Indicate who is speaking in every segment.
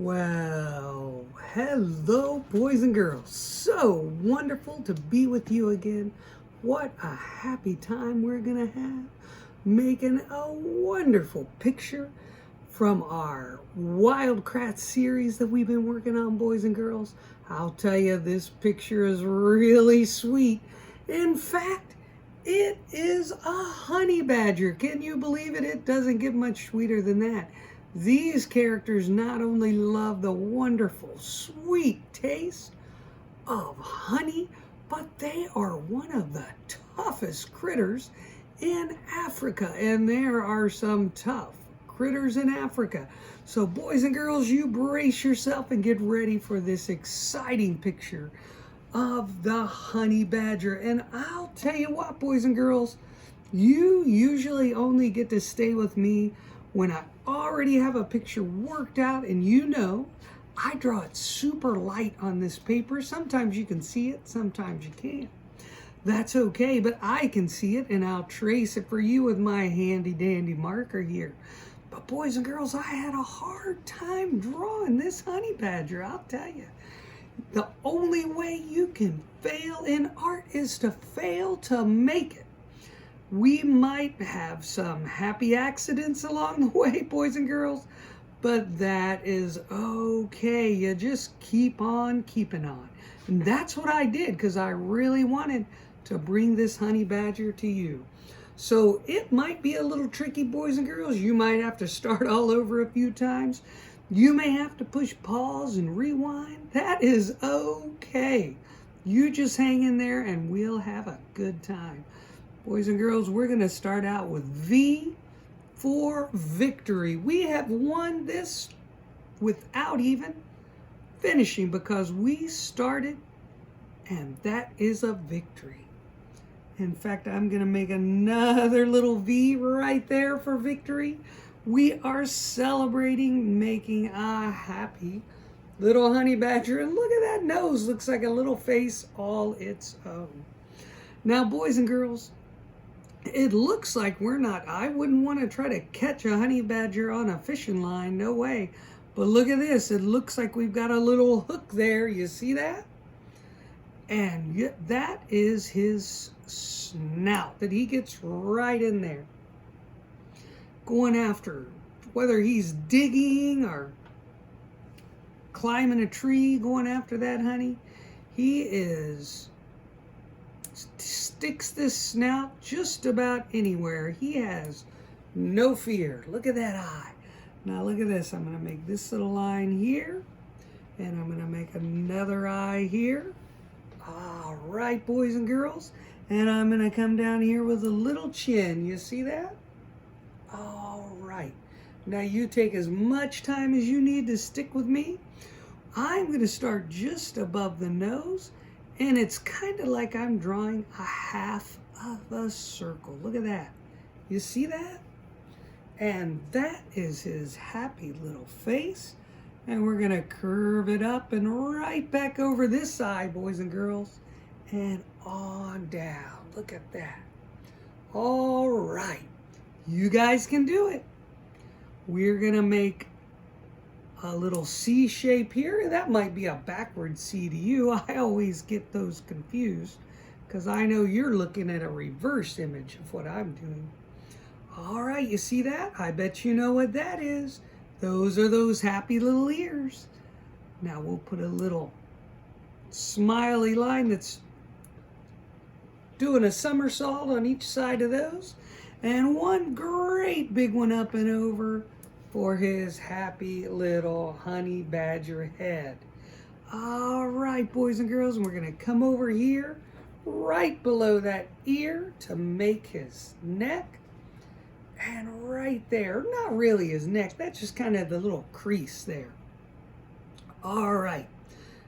Speaker 1: Well, hello, boys and girls. So wonderful to be with you again. What a happy time we're going to have making a wonderful picture from our Wildcraft series that we've been working on, boys and girls. I'll tell you, this picture is really sweet. In fact, it is a honey badger. Can you believe it? It doesn't get much sweeter than that. These characters not only love the wonderful, sweet taste of honey, but they are one of the toughest critters in Africa. And there are some tough critters in Africa. So boys and girls, you brace yourself and get ready for this exciting picture of the honey badger. And I'll tell you what, boys and girls, you usually only get to stay with me when I already have a picture worked out, and you know I draw it super light on this paper. Sometimes you can see it, sometimes you can't. That's okay, but I can see it, and I'll trace it for you with my handy dandy marker here. But boys and girls, I had a hard time drawing this honey badger, I'll tell you. The only way you can fail in art is to fail to make it. We might have some happy accidents along the way, boys and girls, but that is okay. You just keep on keeping on. And that's what I did, because I really wanted to bring this honey badger to you. So it might be a little tricky, boys and girls. You might have to start all over a few times. You may have to push pause and rewind. That is okay. You just hang in there and we'll have a good time. Boys and girls, we're going to start out with V for victory. We have won this without even finishing because we started, and that is a victory. In fact, I'm going to make another little V right there for victory. We are celebrating making a happy little honey badger. And look at that nose. Looks like a little face all its own. Now, boys and girls, it looks like I wouldn't want to try to catch a honey badger on a fishing line. No way. But look at this. It looks like we've got a little hook there. You see that? And that is his snout that he gets right in there. Going after, whether he's digging or climbing a tree, going after that honey, he sticks this snout just about anywhere. He has no fear. Look at that eye. Now look at this. I'm going to make this little line here, and I'm going to make another eye here. All right, boys and girls. And I'm going to come down here with a little chin. You see that? All right. Now you take as much time as you need to stick with me. I'm going to start just above the nose, and it's kind of like I'm drawing a half of a circle. Look at that. You see that? And that is his happy little face. And we're going to curve it up and right back over this side, boys and girls, and on down. Look at that. All right. You guys can do it. We're going to make a little C shape here. That might be a backward C to you. I always get those confused because I know you're looking at a reverse image of what I'm doing. All right, you see that? I bet you know what that is. Those are those happy little ears. Now we'll put a little smiley line that's doing a somersault on each side of those. And one great big one up and over for his happy little honey badger head. All right, boys and girls, and we're going to come over here right below that ear to make his neck. And right there, not really his neck, that's just kind of the little crease there. All right,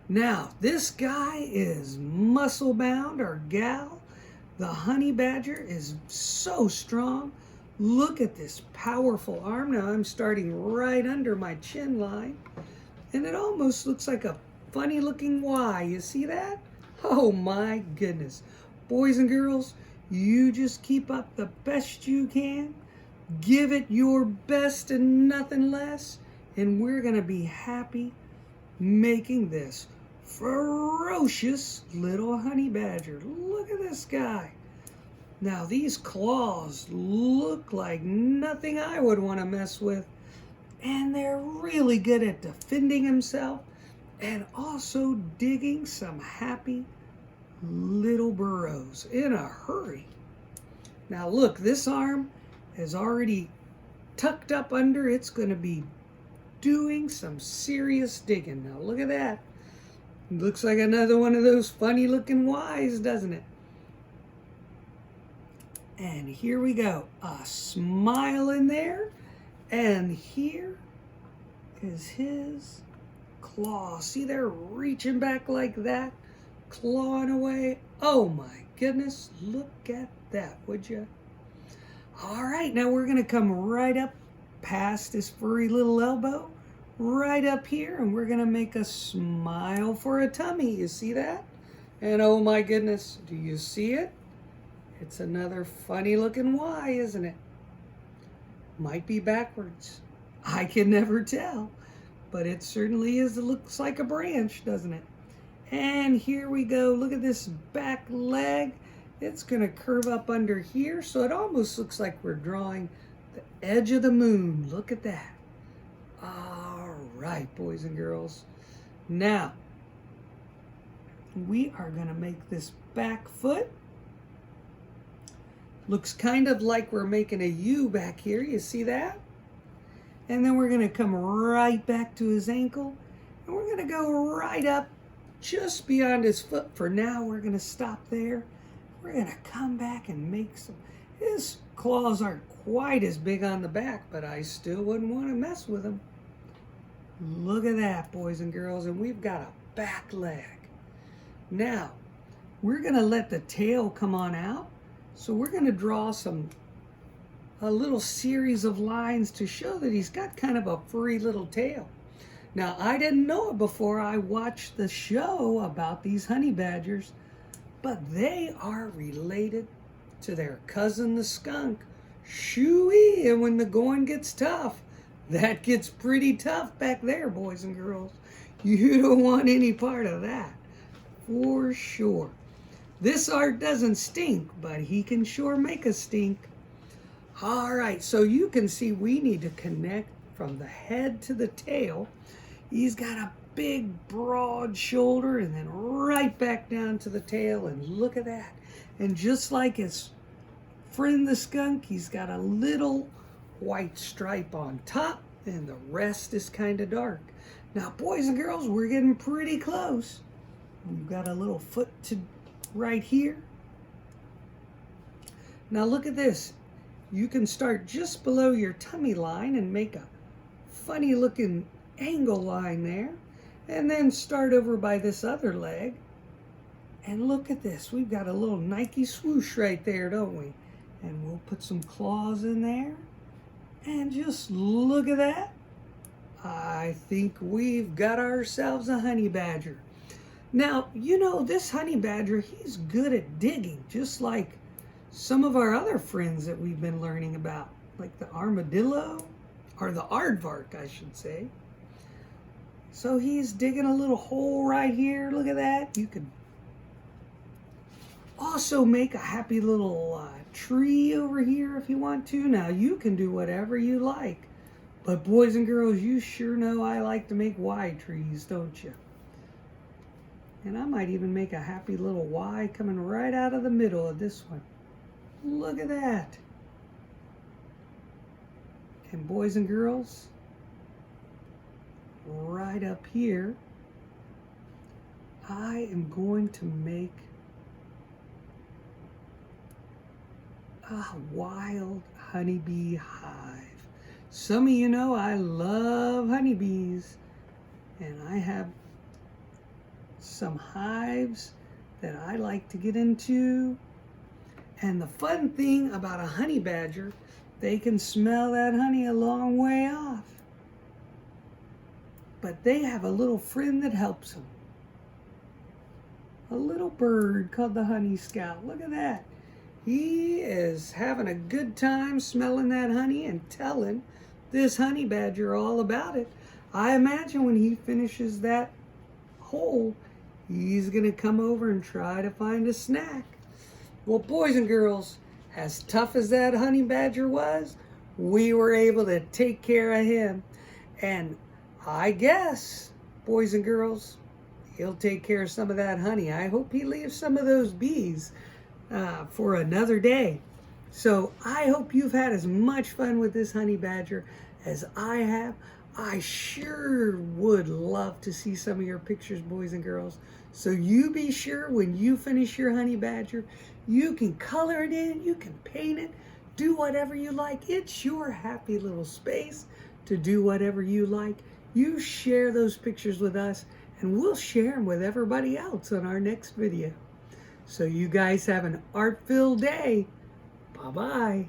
Speaker 1: now this guy is muscle bound, or gal. The honey badger is so strong. Look at this powerful arm. Now I'm starting right under my chin line, and it almost looks like a funny looking Y. You see that? Oh my goodness. Boys and girls, you just keep up the best you can. Give it your best and nothing less. and we're going to be happy making this ferocious little honey badger. Look at this guy. Now these claws look like nothing I would want to mess with, and they're really good at defending himself and also digging some happy little burrows in a hurry. Now look, this arm is already tucked up under. It's going to be doing some serious digging. Now look at that. Looks like another one of those funny looking Ys, doesn't it? And here we go. A smile in there. And here is his claw. See, they're reaching back like that, clawing away. Oh my goodness, look at that, would you? All right, now we're gonna come right up past his furry little elbow, right up here, and we're gonna make a smile for a tummy. You see that? And oh my goodness, do you see it? It's another funny looking Y, isn't it? Might be backwards. I can never tell, but it certainly is. It looks like a branch, doesn't it? And here we go. Look at this back leg. It's going to curve up under here, so it almost looks like we're drawing the edge of the moon. Look at that. All right, boys and girls. Now, we are going to make this back foot. Looks kind of like we're making a U back here. You see that? And then we're going to come right back to his ankle. And we're going to go right up just beyond his foot. For now, we're going to stop there. We're going to come back and make some. His claws aren't quite as big on the back, but I still wouldn't want to mess with them. Look at that, boys and girls. And we've got a back leg. Now, we're going to let the tail come on out. So we're going to draw a little series of lines to show that he's got kind of a furry little tail. Now, I didn't know it before I watched the show about these honey badgers, but they are related to their cousin the skunk. Shoo-wee, and when the going gets tough, that gets pretty tough back there, boys and girls. You don't want any part of that, for sure. This art doesn't stink, but he can sure make a stink. All right, so you can see we need to connect from the head to the tail. He's got a big, broad shoulder and then right back down to the tail, and look at that. And just like his friend the skunk, he's got a little white stripe on top, and the rest is kind of dark. Now, boys and girls, we're getting pretty close. We've got a little foot to right here. Now look at this. You can start just below your tummy line and make a funny looking angle line there, and then start over by this other leg. And look at this. We've got a little Nike swoosh right there, don't we? And we'll put some claws in there. And just look at that. I think we've got ourselves a honey badger. Now, you know, this honey badger, he's good at digging, just like some of our other friends that we've been learning about, like the armadillo, or the aardvark, I should say. So he's digging a little hole right here. Look at that. You could also make a happy little tree over here if you want to. Now, you can do whatever you like. But boys and girls, you sure know I like to make Y trees, don't you? And I might even make a happy little Y coming right out of the middle of this one. Look at that. And boys and girls, right up here, I am going to make a wild honeybee hive. Some of you know I love honeybees, and I have some hives that I like to get into. And the fun thing about a honey badger, they can smell that honey a long way off. But they have a little friend that helps them. A little bird called the honey scout. Look at that. He is having a good time smelling that honey and telling this honey badger all about it. I imagine when he finishes that hole, he's going to come over and try to find a snack. Well, boys and girls, as tough as that honey badger was, we were able to take care of him. And I guess, boys and girls, he'll take care of some of that honey. I hope he leaves some of those bees for another day. So I hope you've had as much fun with this honey badger as I have. I sure would love to see some of your pictures, boys and girls. So you be sure when you finish your honey badger, you can color it in, you can paint it, do whatever you like. It's your happy little space to do whatever you like. You share those pictures with us, and we'll share them with everybody else on our next video. So you guys have an art-filled day. Bye-bye.